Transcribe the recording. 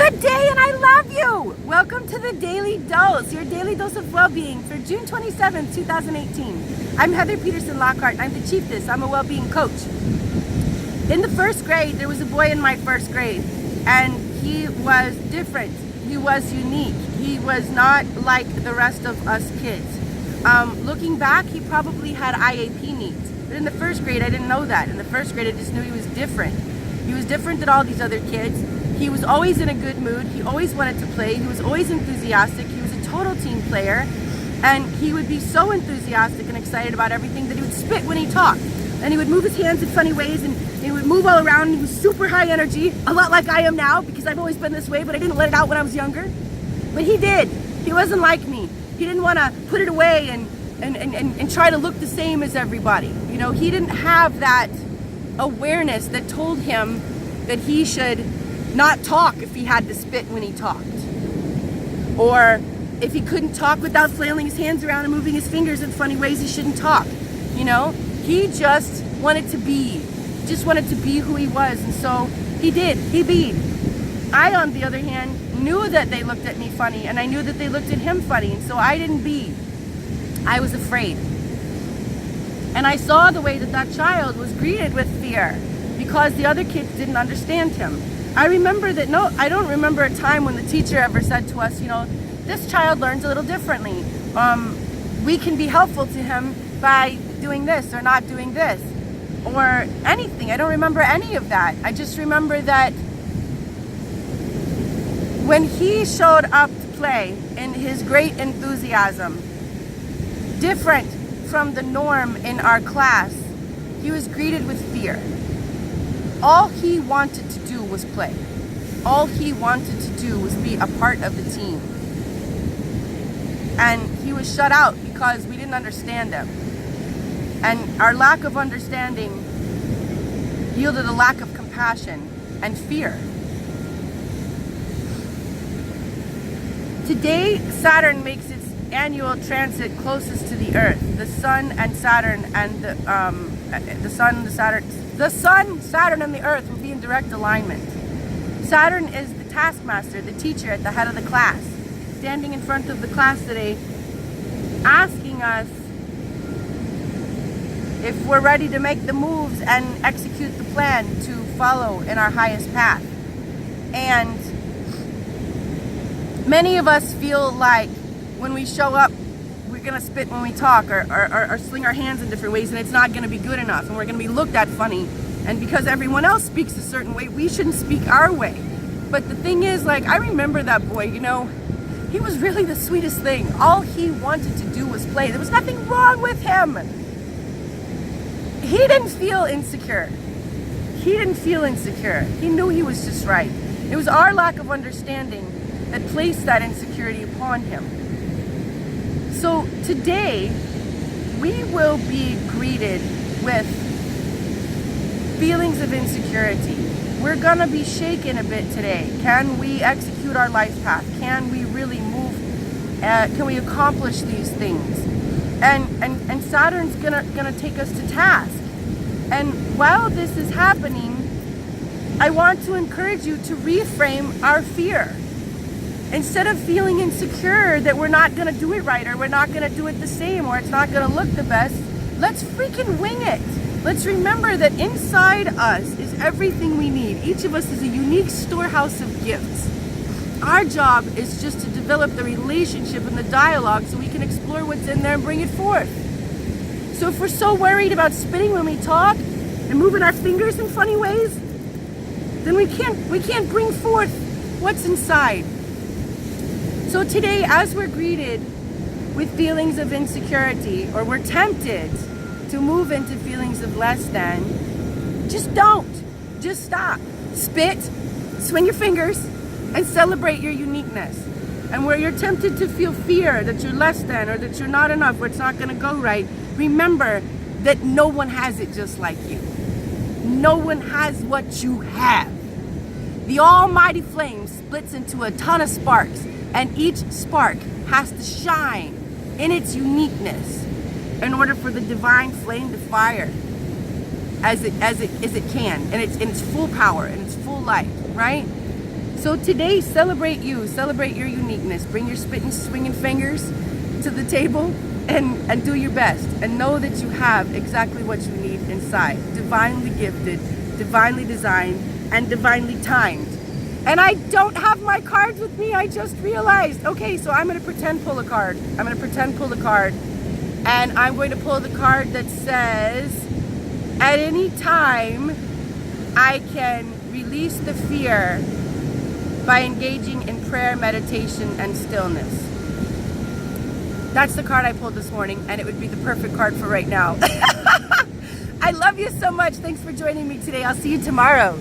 Good day, and I love you! Welcome to the Daily Dose, your daily dose of well-being for June 27th, 2018. I'm Heather Peterson Lockhart. I'm the Chieftess. I'm a well-being coach. In the first grade, there was a boy in my first grade, and he was different. He was unique. He was not like the rest of us kids. Looking back, he probably had IAP needs. But in the first grade, I didn't know that. In the first grade, I just knew he was different. He was different than all these other kids. He was always in a good mood. He always wanted to play. He was always enthusiastic. He was a total team player. And he would be so enthusiastic and excited about everything that he would spit when he talked. And he would move his hands in funny ways, and he would move all around. And he was super high energy, a lot like I am now, because I've always been this way, but I didn't let it out when I was younger. But he did. He wasn't like me. He didn't want to put it away and try to look the same as everybody. You know, he didn't have that awareness that told him that he should not talk if he had to spit when he talked. Or if he couldn't talk without flailing his hands around and moving his fingers in funny ways, he shouldn't talk. You know, he just wanted to be. Just wanted to be who he was, and so he did. He beed. I, on the other hand, knew that they looked at me funny, and I knew that they looked at him funny, and so I didn't beed. I was afraid. And I saw the way that that child was greeted with fear because the other kids didn't understand him. I remember that, I don't remember a time when the teacher ever said to us, you know, this child learns a little differently. We can be helpful to him by doing this or not doing this or anything. I don't remember any of that. I just remember that when he showed up to play in his great enthusiasm, different from the norm in our class, he was greeted with fear. All he wanted to do was play. All he wanted to do was be a part of the team. And he was shut out because we didn't understand him. And our lack of understanding yielded a lack of compassion and fear. Today, Saturn makes its annual transit closest to the Earth. The Sun, Saturn, and the Earth will be in direct alignment. Saturn is the taskmaster, the teacher at the head of the class, standing in front of the class today, asking us if we're ready to make the moves and execute the plan to follow in our highest path. And many of us feel like when we show up, we're gonna spit when we talk or sling our hands in different ways, and it's not gonna be good enough, and we're gonna be looked at funny. And because everyone else speaks a certain way, we shouldn't speak our way. But the thing is, like, I remember that boy, you know, he was really the sweetest thing. All he wanted to do was play. There was nothing wrong with him. He didn't feel insecure. He didn't feel insecure. He knew he was just right. It was our lack of understanding that placed that insecurity upon him. So today, we will be greeted with feelings of insecurity. We're gonna be shaken a bit today. Can we execute our life path? Can we really move? Can we accomplish these things? And Saturn's gonna take us to task. And while this is happening, I want to encourage you to reframe our fear. Instead of feeling insecure that we're not gonna do it right, or we're not gonna do it the same, or it's not gonna look the best, let's freaking wing it. Let's remember that inside us is everything we need. Each of us is a unique storehouse of gifts. Our job is just to develop the relationship and the dialogue so we can explore what's in there and bring it forth. So if we're so worried about spitting when we talk and moving our fingers in funny ways, then we can't bring forth what's inside. So today, as we're greeted with feelings of insecurity, or we're tempted to move into feelings of less than, just don't. Just stop. Spit, swing your fingers, and celebrate your uniqueness. And where you're tempted to feel fear that you're less than, or that you're not enough, or it's not gonna go right, remember that no one has it just like you. No one has what you have. The almighty flame splits into a ton of sparks, and each spark has to shine in its uniqueness in order for the divine flame to fire as it can, and it's in its full power and its full light, right? So today, celebrate you, celebrate your uniqueness. Bring your spitting, swinging fingers to the table and do your best. And know that you have exactly what you need inside. Divinely gifted, divinely designed, and divinely timed. And I don't have my cards with me, I just realized. Okay, so I'm gonna pretend pull a card. I'm gonna pretend pull a card. And I'm going to pull the card that says, at any time, I can release the fear by engaging in prayer, meditation, and stillness. That's the card I pulled this morning, and it would be the perfect card for right now. I love you so much. Thanks for joining me today. I'll see you tomorrow.